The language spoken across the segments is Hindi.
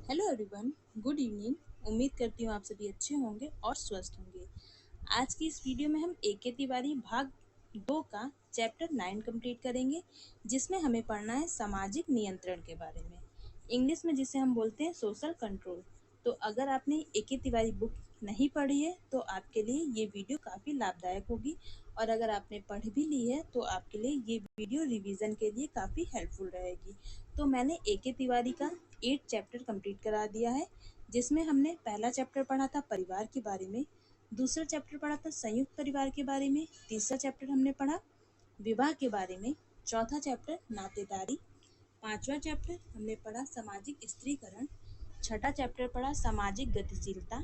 Hello everyone, good evening. उम्मीद करती हूँ आप सभी अच्छे होंगे और स्वस्थ होंगे। आज की इस वीडियो में हम ए.के. तिवारी भाग 2 का चैप्टर 9 कंप्लीट करेंगे, जिसमें हमें पढ़ना है सामाजिक नियंत्रण के बारे में, इंग्लिश में जिसे हम बोलते हैं सोशल कंट्रोल। तो अगर आपने ए.के. तिवारी बुक नहीं पढ़ी है तो आपके लिए ये वीडियो काफ़ी लाभदायक होगी, और अगर आपने पढ़ भी ली है तो आपके लिए ये वीडियो रिवीजन के लिए काफ़ी हेल्पफुल रहेगी। तो मैंने ए.के. तिवारी का 8 चैप्टर कंप्लीट करा दिया है, जिसमें हमने पहला चैप्टर पढ़ा था परिवार के बारे में, दूसरा चैप्टर पढ़ा था संयुक्त परिवार के बारे में, तीसरा चैप्टर हमने पढ़ा विवाह के बारे में, चौथा चैप्टर नातेदारी, पांचवा चैप्टर हमने पढ़ा सामाजिक स्त्रीकरण, छठा चैप्टर पढ़ा सामाजिक गतिशीलता,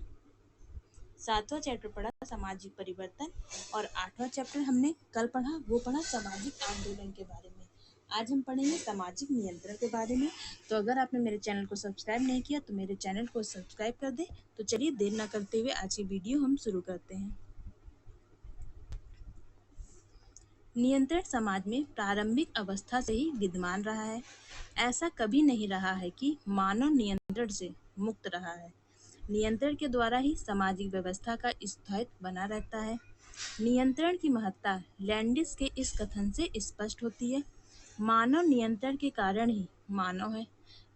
सातवां चैप्टर पढ़ा सामाजिक परिवर्तन, और आठवां चैप्टर हमने कल पढ़ा वो पढ़ा सामाजिक आंदोलन के बारे में। आज हम पढ़ेंगे सामाजिक नियंत्रण के बारे में। तो अगर आपने मेरे चैनल को सब्सक्राइब नहीं किया तो मेरे चैनल को सब्सक्राइब कर दे। तो चलिए देर ना करते हुए आज की वीडियो हम शुरू करते हैं। नियंत्रण समाज में प्रारंभिक अवस्था से ही विद्यमान रहा है। ऐसा कभी नहीं रहा है कि मानव नियंत्रण से मुक्त रहा है। नियंत्रण के द्वारा ही सामाजिक व्यवस्था का स्थायित्व बना रहता है। नियंत्रण की महत्ता लैंडिस के इस कथन से स्पष्ट होती है, मानव नियंत्रण के कारण ही मानव है।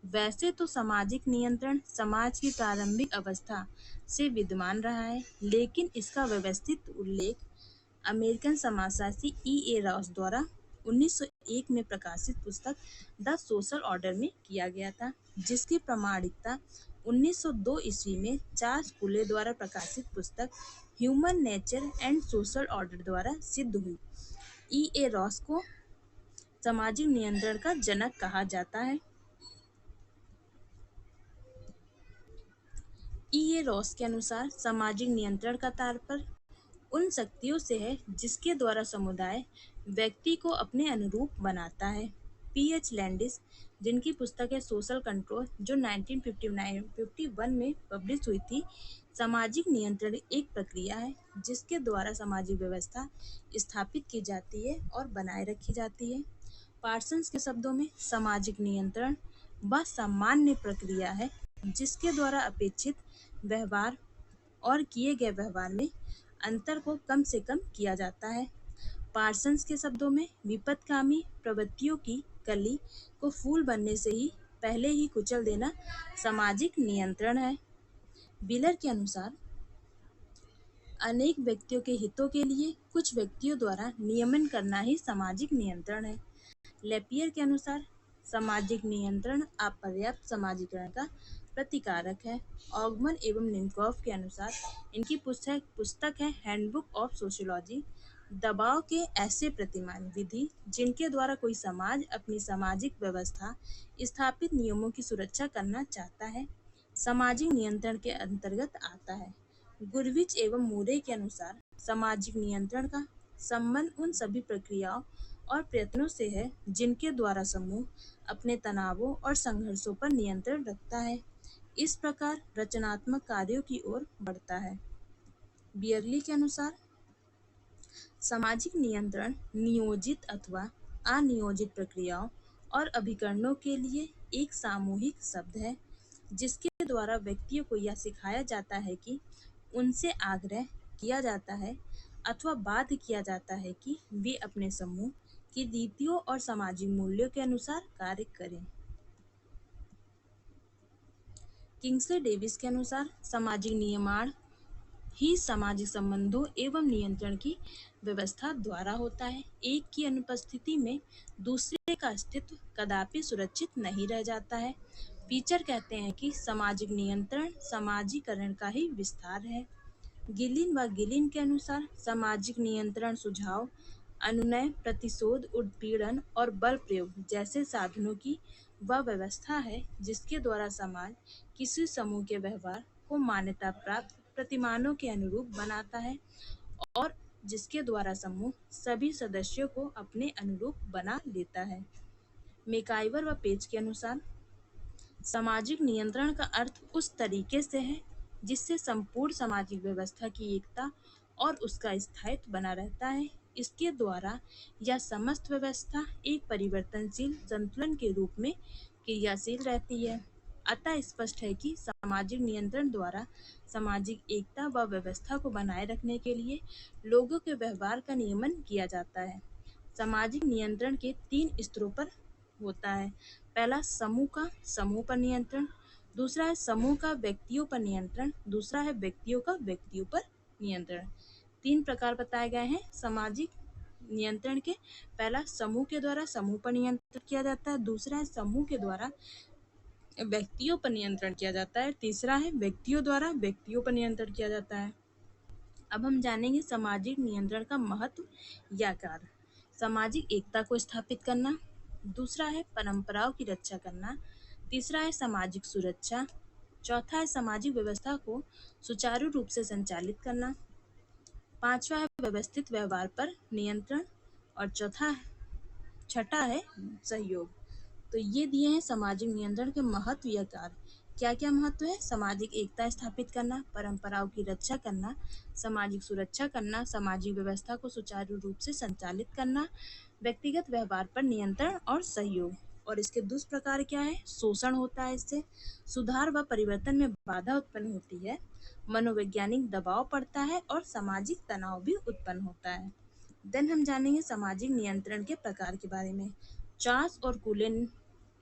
वैसे तो सामाजिक नियंत्रण समाज की प्रारंभिक अवस्था से विद्यमान रहा है, लेकिन इसका व्यवस्थित उल्लेख अमेरिकन समाजशास्त्री E.A. रॉस द्वारा 1901 में प्रकाशित पुस्तक द सोशल ऑर्डर में किया गया था, जिसकी प्रामाणिकता 1902 ईस्वी में चार्ल्स फूले द्वारा प्रकाशित पुस्तक human nature and social order द्वारा सिद्ध हुई। E.A. रॉस को सामाजिक नियंत्रण का जनक कहा जाता है। E.A. रॉस के अनुसार सामाजिक नियंत्रण का तात्पर्य उन शक्तियों से है जिसके द्वारा समुदाय व्यक्ति को अपने अनुरूप बनाता है। P.H. लैंडिस, जिनकी पुस्तक है सोशल कंट्रोल, जो 1951 में पब्लिश हुई थी, सामाजिक नियंत्रण एक प्रक्रिया है जिसके द्वारा सामाजिक व्यवस्था स्थापित की जाती है और बनाए रखी जाती है। पार्सन्स के शब्दों में सामाजिक नियंत्रण वह सामान्य प्रक्रिया है जिसके द्वारा अपेक्षित व्यवहार और किए गए व्यवहार में अंतर को कम से कम किया जाता है। पार्सन्स के शब्दों में विपथगामी प्रवृत्तियों की कली को फूल बनने से ही पहले ही कुचल देना सामाजिक नियंत्रण है। व्हीलर के अनुसार अनेक व्यक्तियों के हितों के लिए कुछ व्यक्तियों द्वारा नियमन करना ही सामाजिक नियंत्रण है। लेपियर के अनुसार सामाजिक नियंत्रण अपर्याप्त समाजीकरण का प्रतिकारक है। ऑगमन एवं निमकॉफ के अनुसार इनकी पुस्तक है हैंडबुक ऑफ सोशियोलॉजी, दबाव के ऐसे प्रतिमान विधि जिनके द्वारा कोई समाज अपनी सामाजिक व्यवस्था स्थापित नियमों की सुरक्षा करना चाहता है, सामाजिक नियंत्रण के अंतर्गत आता है। गुरविच एवं मूरे के अनुसार सामाजिक नियंत्रण का संबंध उन सभी प्रक्रियाओं और प्रयत्नों से है जिनके द्वारा समूह अपने तनावों और संघर्षों पर नियंत्रण रखता है, इस प्रकार रचनात्मक कार्यों की ओर बढ़ता है। बियरली के अनुसार सामाजिक नियंत्रण नियोजित अथवा अनियोजित प्रक्रियाओं और अभिकरणों के लिए एक सामूहिक शब्द है जिसके द्वारा व्यक्तियों को यह सिखाया जाता है कि उनसे आग्रह किया जाता है अथवा बाध्य किया जाता है कि वे अपने समूह की रीतियों और सामाजिक मूल्यों के अनुसार कार्य करें। किंग्सले डेविस के अनुसार सामाजिक नियमन ही सामाजिक संबंधों एवं नियंत्रण की व्यवस्था द्वारा होता है। एक की अनुपस्थिति में दूसरे का अस्तित्व कदापि सुरक्षित नहीं रह जाता है। पीचर कहते हैं कि सामाजिक नियंत्रण समाजीकरण का ही विस्तार है। गिलिन के अनुसार सामाजिक नियंत्रण सुझाव अनुनय, प्रतिशोध, उत्पीड़न और बल प्रयोग जैसे साधनों की वह व्यवस्था है जिसके द्वारा समाज किसी समूह के व्यवहार को मान्यता प्राप्त प्रतिमानों के अनुरूप बनाता है और जिसके द्वारा समूह सभी सदस्यों को अपने अनुरूप बना लेता है। मेकाइवर व पेज के अनुसार सामाजिक नियंत्रण का अर्थ उस तरीके से है जिससे संपूर्ण सामाजिक व्यवस्था की एकता और उसका स्थायित्व बना रहता है। इसके द्वारा यह समस्त व्यवस्था एक परिवर्तनशील संतुलन के रूप में क्रियाशील रहती है। अतः स्पष्ट है कि सामाजिक नियंत्रण द्वारा सामाजिक एकता व व्यवस्था को बनाए रखने के लिए लोगों के व्यवहार का नियमन किया जाता है। सामाजिक नियंत्रण के 3 स्तरों पर होता है। पहला समूह पर नियंत्रण, दूसरा है समूह का व्यक्तियों पर नियंत्रण, दूसरा है व्यक्तियों का व्यक्तियों पर नियंत्रण। 3 प्रकार बताए गए हैं सामाजिक नियंत्रण के। पहला समूह के द्वारा समूह पर नियंत्रण किया जाता है, दूसरा है समूह के द्वारा व्यक्तियों पर नियंत्रण किया जाता है, तीसरा है व्यक्तियों द्वारा व्यक्तियों पर नियंत्रण किया जाता है। अब हम जानेंगे सामाजिक नियंत्रण का महत्व या कार्य। सामाजिक एकता को स्थापित करना, दूसरा है परंपराओं की रक्षा करना, तीसरा है सामाजिक सुरक्षा, चौथा है सामाजिक व्यवस्था को सुचारू रूप से संचालित करना, पांचवा है व्यवस्थित व्यवहार पर नियंत्रण और छठा है सहयोग। तो ये दिए हैं सामाजिक नियंत्रण के महत्व या कार्य। क्या क्या महत्व है? सामाजिक एकता स्थापित करना, परंपराओं की रक्षा करना, सामाजिक सुरक्षा करना, सामाजिक व्यवस्था को सुचारू रूप से संचालित करना, व्यक्तिगत व्यवहार पर नियंत्रण और सहयोग। और इसके दुष्प्रकार क्या है? शोषण होता है, इससे सुधार व परिवर्तन में बाधा उत्पन्न होती है, मनोवैज्ञानिक दबाव पड़ता है और सामाजिक तनाव भी उत्पन्न होता है। देन हम जानेंगे सामाजिक नियंत्रण के प्रकार के बारे में। चार्ल्स और कूलेन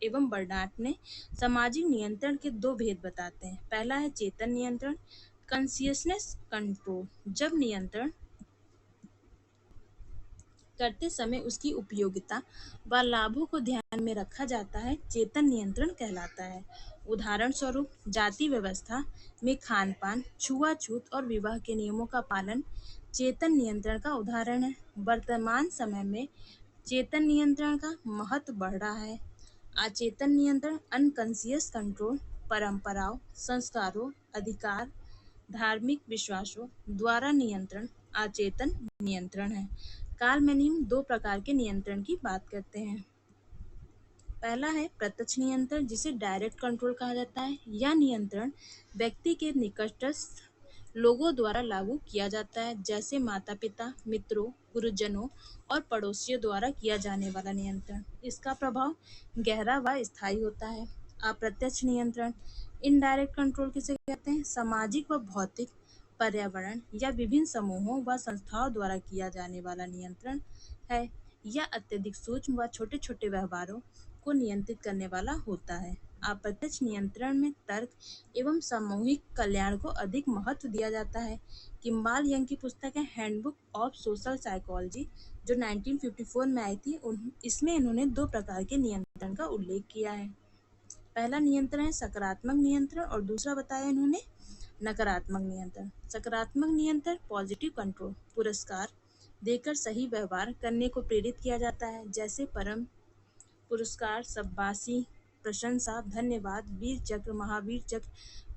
एवं बर्नार्ड ने सामाजिक नियंत्रण के 2 भेद बताते हैं। पहला है चेतन नियंत्रण, कॉन्शियसनेस कंट्रोल, जब नियंत्रण करते समय उसकी उपयोगिता व लाभों को ध्यान में रखा जाता है, चेतन नियंत्रण कहलाता है। उदाहरण स्वरूप जाति व्यवस्था में खान पान, छुआछूत और विवाह के नियमों का पालन चेतन नियंत्रण का उदाहरण है। वर्तमान समय में चेतन नियंत्रण का महत्व बढ़ रहा है। अचेतन नियंत्रण अनकॉन्शियस कंट्रोल परंपराओं, संस्कारों, अधिकार, धार्मिक विश्वासों द्वारा नियंत्रण अचेतन नियंत्रण है। कार्ल 2 प्रकार के नियंत्रण की बात करते हैं। पहला है प्रत्यक्ष नियंत्रण, जिसे डायरेक्ट कंट्रोल कहा जाता है। यह नियंत्रण व्यक्ति के निकटस्थ लोगों द्वारा लागू किया जाता है, जैसे माता पिता, मित्रों, गुरुजनों और पड़ोसियों द्वारा किया जाने वाला नियंत्रण। इसका प्रभाव गहरा व स्थायी होता है। अप्रत्यक्ष नियंत्रण इनडायरेक्ट कंट्रोल किसे कहते हैं? सामाजिक व भौतिक, पर्यावरण या विभिन्न समूहों व संस्थाओं द्वारा किया जाने वाला नियंत्रण है। यह अत्यधिक सूक्ष्म व छोटे छोटे व्यवहारों को नियंत्रित करने वाला होता है। अप्रत्यक्ष नियंत्रण में तर्क एवं सामूहिक कल्याण को अधिक महत्व दिया जाता है। किम्बाल यंग की पुस्तक है हैंडबुक ऑफ सोशल साइकोलॉजी, जो 1954 में आई थी, इसमें इन्होंने 2 प्रकार के नियंत्रण का उल्लेख किया है। पहला नियंत्रण है सकारात्मक नियंत्रण और दूसरा बताया इन्होंने नकारात्मक नियंत्रण। सकारात्मक नियंत्रण पॉजिटिव कंट्रोल, पुरस्कार देकर सही व्यवहार करने को प्रेरित किया जाता है, जैसे परम पुरस्कार, शाबाशी, प्रशंसा, धन्यवाद, वीर चक्र, महावीर चक्र,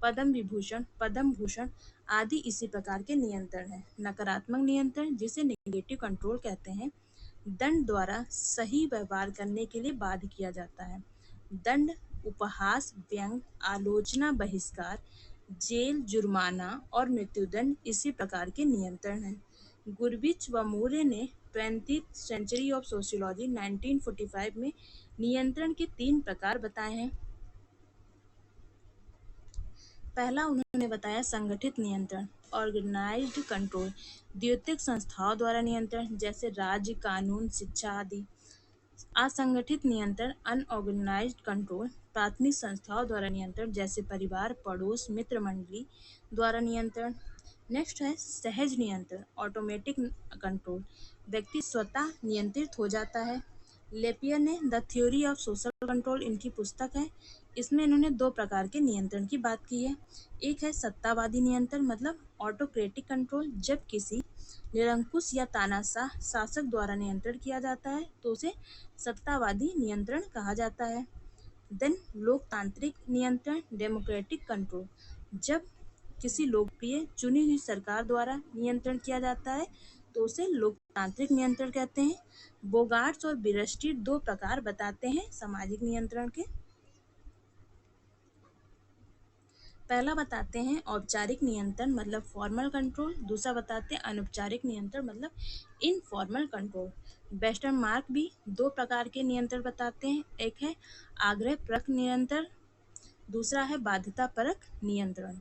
पद्म भूषण आदि इसी प्रकार के नियंत्रण है। नकारात्मक नियंत्रण, जिसे नेगेटिव कंट्रोल कहते हैं, दंड द्वारा सही व्यवहार करने के लिए बाध्य किया जाता है। दंड उपहास, व्यंग, आलोचना, बहिष्कार, जेल, जुर्माना और मृत्युदंड इसी प्रकार के नियंत्रण हैं। गुरबिच व मूरे ने 20th सेंचुरी ऑफ सोशियोलॉजी 1945 में नियंत्रण के 3 प्रकार बताए हैं। पहला उन्होंने बताया संगठित नियंत्रण, ऑर्गेनाइज्ड कंट्रोल, द्योतिक संस्थाओं द्वारा नियंत्रण, जैसे राज्य, कानून, शिक्षा आदि। असंगठित नियंत्रण, अनऑर्गेनाइज्ड कंट्रोल, प्राथमिक संस्थाओं द्वारा नियंत्रण, जैसे परिवार, पड़ोस, मित्र मंडली द्वारा नियंत्रण। नेक्स्ट है सहज नियंत्रण, ऑटोमेटिक कंट्रोल, व्यक्ति स्वतः नियंत्रित हो जाता है। लेपियर ने the theory of social control इनकी पुस्तक है, इसमें इन्होंने 2 प्रकार के नियंत्रण की बात की है। एक है सत्तावादी नियंत्रण, मतलब ऑटोक्रेटिक कंट्रोल, जब किसी निरंकुश या तानाशाह शासक द्वारा नियंत्रण किया जाता है तो उसे सत्तावादी नियंत्रण कहा जाता है। देन लोकतांत्रिक नियंत्रण, डेमोक्रेटिक कंट्रोल, जब किसी लोकप्रिय चुनी हुई सरकार द्वारा नियंत्रण किया जाता है तो उसे लोकतांत्रिक नियंत्रण कहते हैं। बोगार्ट्स और बिरस्टीट 2 प्रकार बताते हैं सामाजिक नियंत्रण के। पहला बताते हैं औपचारिक नियंत्रण, मतलब फॉर्मल कंट्रोल, दूसरा बताते हैं अनौपचारिक नियंत्रण, मतलब इनफॉर्मल कंट्रोल। वेस्टर्न मार्क भी 2 प्रकार के नियंत्रण बताते हैं। एक है आग्रहपूर्वक नियंत्रण, दूसरा है बाध्यतापरक नियंत्रण।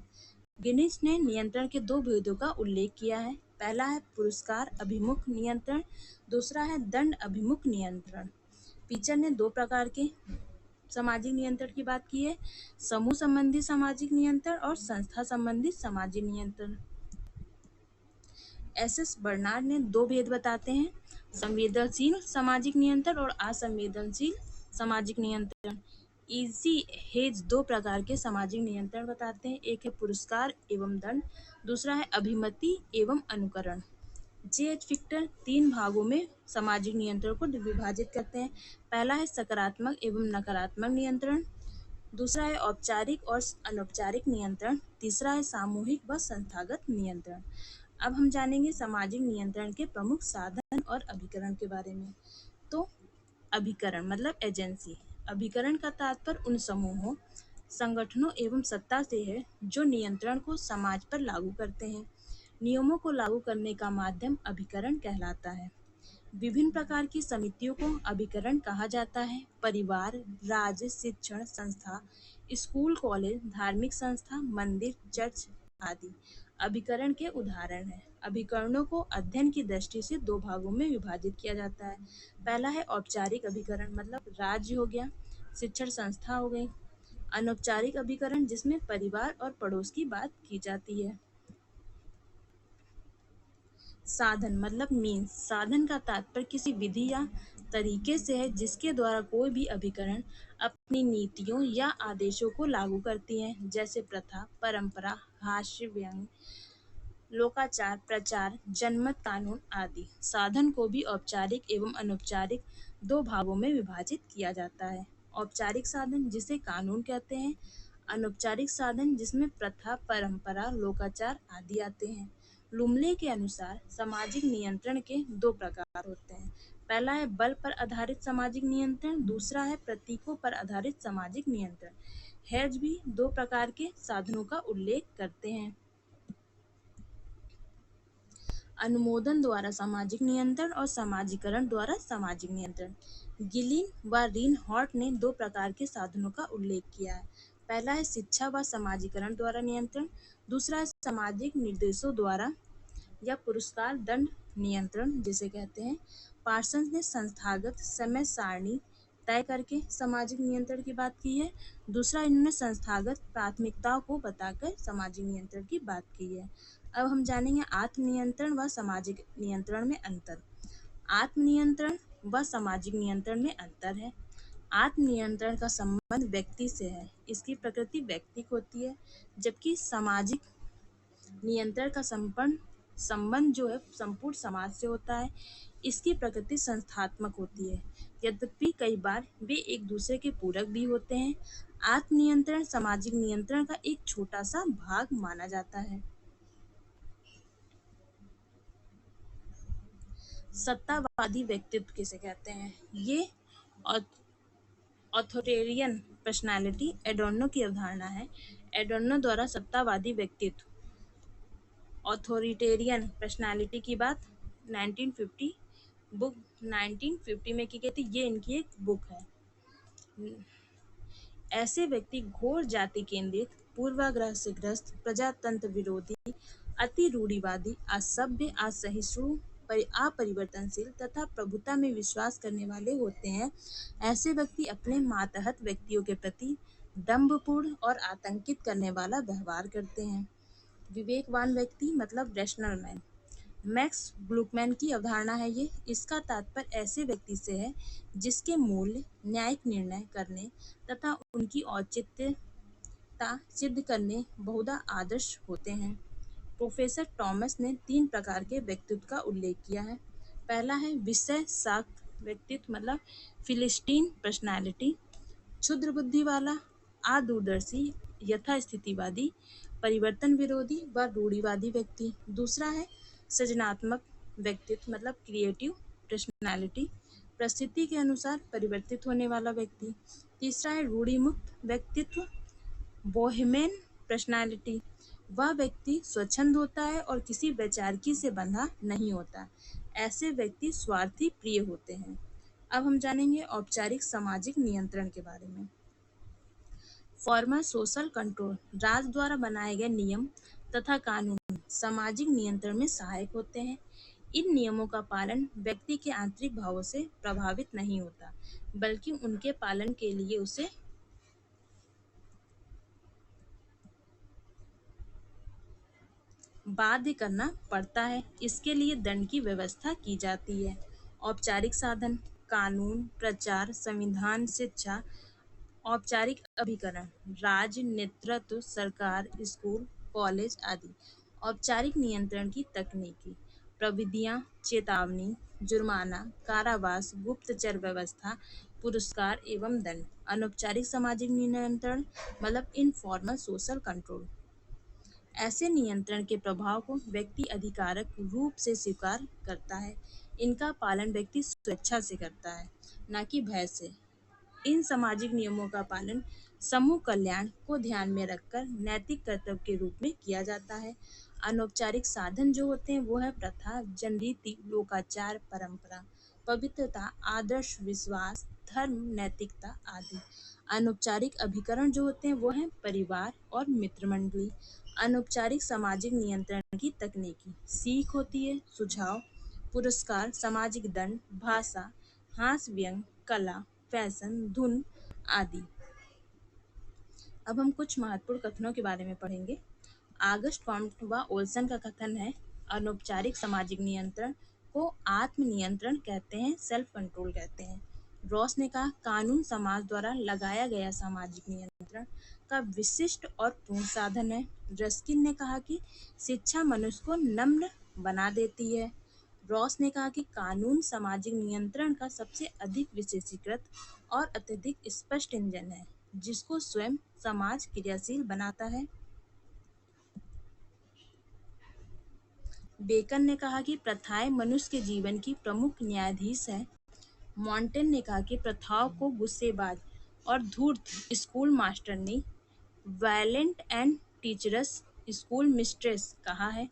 गिनीज ने नियंत्रण के दो भेदों का उल्लेख किया है। पहला है पुरस्कार अभिमुख नियंत्रण, दूसरा है दंड अभिमुख नियंत्रण। पीचर ने दो प्रकार के सामाजिक नियंत्रण की बात की है, समूह संबंधी सामाजिक नियंत्रण और संस्था संबंधी सामाजिक नियंत्रण। एस बर्नार्ड ने दो भेद बताते हैं, संवेदनशील सामाजिक नियंत्रण और असंवेदनशील सामाजिक नियंत्रण। इजी हेज दो प्रकार के सामाजिक नियंत्रण बताते हैं, एक है पुरस्कार एवं दंड, दूसरा है अभिमति एवं अनुकरण। जे.एच. फिक्टर तीन भागों में सामाजिक नियंत्रण को विभाजित करते हैं। पहला है सकारात्मक एवं नकारात्मक नियंत्रण, दूसरा है औपचारिक और अनौपचारिक नियंत्रण, तीसरा है सामूहिक व संस्थागत नियंत्रण। अब हम जानेंगे सामाजिक नियंत्रण के प्रमुख साधन और अभिकरण के बारे में। तो अभिकरण मतलब एजेंसी। अभिकरण का तात्पर्य उन समूहों, संगठनों एवं सत्ता से है जो नियंत्रण को समाज पर लागू करते हैं। नियमों को लागू करने का माध्यम अभिकरण कहलाता है। विभिन्न प्रकार की समितियों को अभिकरण कहा जाता है। परिवार, राज्य, शिक्षण संस्था, स्कूल, कॉलेज, धार्मिक संस्था, मंदिर, चर्च आदि अभिकरण के उदाहरण हैं। अभिकरणों को अध्ययन की दृष्टि से दो भागों में विभाजित किया जाता है। पहला है औपचारिक अभिकरण मतलब राज्य हो गया, शिक्षण संस्था हो गई। अनौपचारिक अभिकरण जिसमें परिवार और पड़ोस की बात की जाती है। साधन मतलब मीन्स। साधन का तात्पर्य किसी विधि या तरीके से है जिसके द्वारा कोई भी अभिकरण अपनी नीतियों या आदेशों को लागू करती है, जैसे प्रथा, परंपरा, हास्य, व्यंग, लोकाचार, प्रचार, जनमत, कानून आदि। साधन को भी औपचारिक एवं अनौपचारिक दो भागों में विभाजित किया जाता है। औपचारिक साधन जिसे कानून कहते हैं, अनौपचारिक साधन जिसमें प्रथा, परंपरा, लोकाचार आदि आते हैं। लुमले के अनुसार सामाजिक नियंत्रण के दो प्रकार होते हैं। पहला है बल पर आधारित सामाजिक नियंत्रण, दूसरा है प्रतीकों पर आधारित सामाजिक नियंत्रण। हेज भी दो प्रकार के साधनों का उल्लेख करते हैं। अनुमोदन द्वारा सामाजिक नियंत्रण और समाजीकरण द्वारा सामाजिक नियंत्रण। गिलिन व रीनहॉर्ट ने दो प्रकार के साधनों का उल्लेख किया है। पहला है शिक्षा व समाजीकरण द्वारा नियंत्रण, दूसरा है सामाजिक निर्देशों द्वारा या पुरस्कार दंड नियंत्रण जिसे कहते हैं। पार्सन्स ने संस्थागत समय सारणी तय करके सामाजिक नियंत्रण की बात की है, दूसरा इन्होंने संस्थागत प्राथमिकताओं को बताकर सामाजिक नियंत्रण की बात की है। अब हम जानेंगे आत्मनियंत्रण व सामाजिक नियंत्रण में अंतर। आत्मनियंत्रण व सामाजिक नियंत्रण में अंतर है। आत्मनियंत्रण का संबंध व्यक्ति से है, इसकी प्रकृति व्यक्तिक होती है, जबकि सामाजिक नियंत्रण का संबंध जो है संपूर्ण समाज से होता है, इसकी प्रकृति संस्थात्मक होती है। यद्यपि कई बार वे एक दूसरे के पूरक भी होते हैं। आत्मनियंत्रण सामाजिक नियंत्रण का एक छोटा सा भाग माना जाता है। सत्तावादी व्यक्तित्व किसे कहते हैं? ये ऑथोरिटेरियन पर्सनालिटी एडोर्नो की अवधारणा है। एडोर्नो द्वारा सत्तावादी व्यक्तित्व ऑथोरिटेरियन पर्सनालिटी की बात 1950 में की गई थी। ये इनकी एक बुक है। ऐसे व्यक्ति घोर जाति केंद्रित, पूर्वाग्रह से ग्रस्त, प्रजातंत्र विरोधी, अति रूढ़िवादी, असभ्य, असहिष्णु, अपरिवर्तनशील तथा प्रभुता में विश्वास करने वाले होते हैं। ऐसे व्यक्ति अपने मातहत व्यक्तियों के प्रति दंभपूर्ण और आतंकित करने वाला व्यवहार करते हैं। विवेकवान व्यक्ति मतलब रैशनल मैन। मैक्स ग्लुकमैन की अवधारणा है ये। इसका तात्पर्य ऐसे व्यक्ति से है जिसके मूल्य न्यायिक निर्णय करने तथा उनकी औचित्यता सिद्ध करने बहुधा आदर्श होते हैं। प्रोफेसर टॉमस ने तीन प्रकार के व्यक्तित्व का उल्लेख किया है। पहला है विषय शाक्त व्यक्तित्व मतलब फिलिस्टीन पर्सनालिटी, क्षुद्र बुद्धि वाला, अदूरदर्शी, यथास्थितिवादी, परिवर्तन विरोधी व रूढ़िवादी व्यक्ति। दूसरा है सृजनात्मक व्यक्तित्व मतलब क्रिएटिव पर्सनालिटी, परिस्थिति के अनुसार परिवर्तित होने वाला व्यक्ति। तीसरा है रूढ़िमुक्त व्यक्तित्व, बोहेमियन पर्सनालिटी, वह व्यक्ति स्वच्छंद होता है और किसी वैचारिकी से बंधा नहीं होता। ऐसे व्यक्ति स्वार्थी प्रिय होते हैं। अब हम जानेंगे औपचारिक सामाजिक नियंत्रण के बारे में। फॉर्मल सोशल कंट्रोल राज द्वारा बनाए गए नियम तथा कानून सामाजिक नियंत्रण में सहायक होते हैं। इन नियमों का पालन व्यक्ति के आंतरिक भावों से प्रभावित नहीं होता, बल्कि उनके पालन के लिए उसे बाध्य करना पड़ता है। इसके लिए दंड की व्यवस्था की जाती है। औपचारिक साधन, कानून, प्रचार, संविधान, शिक्षा, औपचारिक अभिकरण, राज्य, नेतृत्व, सरकार, स्कूल, कॉलेज आदि। औपचारिक नियंत्रण की तकनीकी प्रविधियां, चेतावनी, जुर्माना, कारावास, गुप्तचर व्यवस्था, पुरस्कार एवं दंड। अनौपचारिक सामाजिक नियंत्रण मतलब इनफॉर्मल सोशल कंट्रोल। ऐसे नियंत्रण के प्रभाव को व्यक्ति अधिकारक रूप से स्वीकार करता है। इनका पालन व्यक्ति स्वेच्छा से करता है, न कि भय से। इन सामाजिक नियमों का पालन समूह कल्याण को ध्यान में रखकर नैतिक कर्तव्य के रूप में किया जाता है। अनौपचारिक साधन जो होते हैं वो है प्रथा, जनरीति, लोकाचार, परंपरा, पवित्रता, आदर्श, विश्वास, धर्म, नैतिकता आदि। अनौपचारिक अभिकरण जो होते हैं वो हैं परिवार और मित्र मंडली। अनौपचारिक सामाजिक नियंत्रण की तकनीकी सीख होती है, सुझाव, पुरस्कार, सामाजिक दंड, भाषा, हास्य व्यंग, कला, फैशन, धुन आदि। अब हम कुछ महत्वपूर्ण कथनों के बारे में पढ़ेंगे। आगस्ट कॉम्ट व ओल्सन का कथन है, अनौपचारिक सामाजिक नियंत्रण को आत्म नियंत्रण कहते हैं, सेल्फ कंट्रोल कहते हैं। रॉस ने कहा, कानून समाज द्वारा लगाया गया सामाजिक नियंत्रण का विशिष्ट और पूर्ण साधन है। रस्किन ने कहा कि शिक्षा मनुष्य को नम्र बना देती है। रॉस ने कहा कि कानून सामाजिक नियंत्रण का सबसे अधिक विशेषीकृत और अत्यधिक स्पष्ट इंजन है, जिसको स्वयं समाज क्रियाशील बनाता है। बेकन ने कहा कि प्रथाएं मनुष्य के जीवन की प्रमुख न्यायाधीश है। मॉन्टेन ने कहा कि प्रथाओं को गुस्सेबाज और धूर्त स्कूल मास्टर ने violent and teachers school mistress कहा है।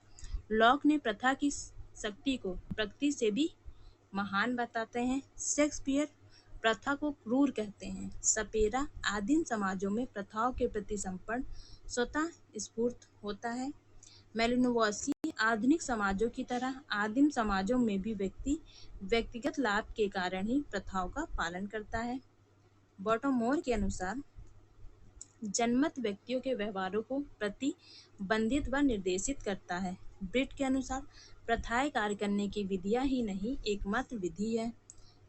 लॉक ने प्रथा की शक्ति को प्रकृति से भी महान बताते हैं। शेक्सपियर प्रथा को क्रूर कहते हैं। सपेरा आदिम समाजों में प्रथाओं के प्रति समर्पण स्वतः स्फूर्त होता है। मेलिनोवस्की आधुनिक समाजों की तरह आदिम समाजों में भी व्यक्ति व्यक्तिगत लाभ के कारण ही प्रथाओं का पालन करता है। बॉटोमोर के अनुसार जनमत व्यक्तियों के व्यवहारों को प्रतिबंधित व निर्देशित करता है। ब्रिट के अनुसार प्रथाएं कार्य करने की विधियां ही नहीं एकमात्र विधि है।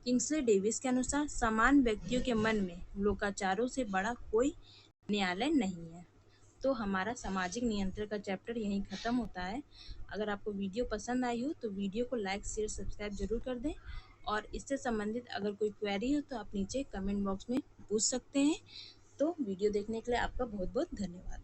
किंग्सले डेविस के अनुसार समान व्यक्तियों के मन में लोकाचारों से बड़ा कोई न्यायालय नहीं है। तो हमारा सामाजिक नियंत्रण का चैप्टर यहीं खत्म होता है। अगर आपको वीडियो पसंद आई हो तो वीडियो को लाइक, शेयर, सब्सक्राइब जरूर कर दें, और इससे संबंधित अगर कोई क्वेरी हो तो आप नीचे कमेंट बॉक्स में पूछ सकते हैं। तो वीडियो देखने के लिए आपका बहुत बहुत धन्यवाद।